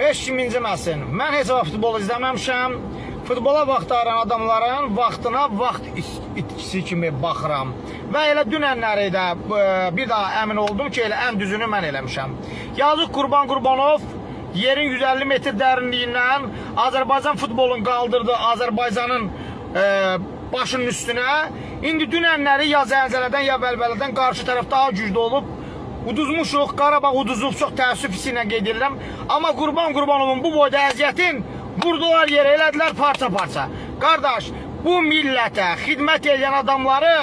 heç kim inciməsin. Mən heç vaxt futbol izləməmişəm. Futbola vaxt ayıran adamların vaxtına vaxt itkisi kimi baxıram. Və elə dünənləri də bir daha əmin oldum ki, elə ən düzünü mən eləmişəm. Yazıq Qurban Qurbanov yerin 150 metr dərinliyindən Azərbaycan futbolunu qaldırdı Azərbaycanın başının üstünə. İndi dünənləri ya zəlzələdən ya bəlbələdən qarşı tərəf daha güclü olub. Uduzmuşuq, Qarabağ uduzub, çox təəssüf hissi ilə qeyd edirəm. Amma Qurban Qurbanovun bu boyda əziyyətin vurdular yerə, elədilər parça-parça. Qardaş, bu millətə xidmət edən adamları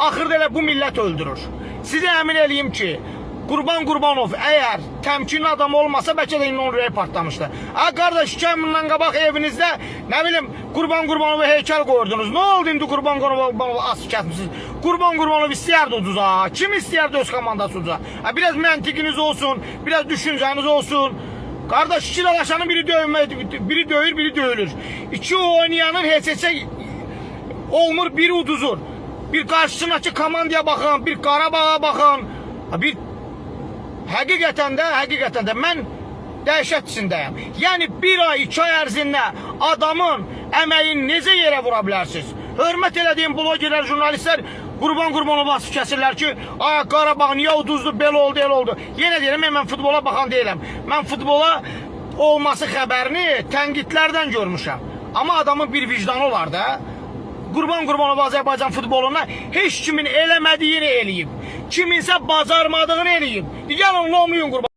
axırda elə bu millət öldürür. Sizə əmin eləyim ki, Qurban Qurbanov əgər təmkinli adam olmasa, bəlkə də indi onun ürəyi partlamışdı. Qardaş, 2 ay bundan qabaq evinizdə, nə bilim, Qurban Qurbanova heykəl qoyurdunuz. Nə oldu indi Qurban Qurbanova asıl kəsmişsiniz? Qurban Qurbanov istəyərdi uduza. Kim istəyərdi öz komandası uduza? Biraz məntiqiniz olsun, biraz düşüncəniz olsun. Qardaş, iki dalaşanın biri döyür, biri döyülür. İki oynayanın heç olmur, biri uduzur. Bir qarşısındakı komandaya baxın, bir Qarabağa baxın. Bir həqiqətən də mən dəhşət içindəyəm. Yəni bir ay, 2 ay ərzində adamın əməyini necə yerə vura bilərsiniz? Hörmət elədiyim blogerlər, jurnalistlər Qurban Qurbanova asıb kəsirlər ki, Qarabağ niyə uduzdu, belə oldu, elə oldu. Yenə deyirəm, mən futbola baxan deyiləm. Mən futbola olması xəbərini tənqidlərdən görmüşəm. Amma adamın bir vicdanı olar da. Qurban Qurbanova Azərbaycan futboluna heç kimin eləmədiyini eləyib. Kiminsə bacarmadığını eləyib. Gəlin, olmayın Qurban.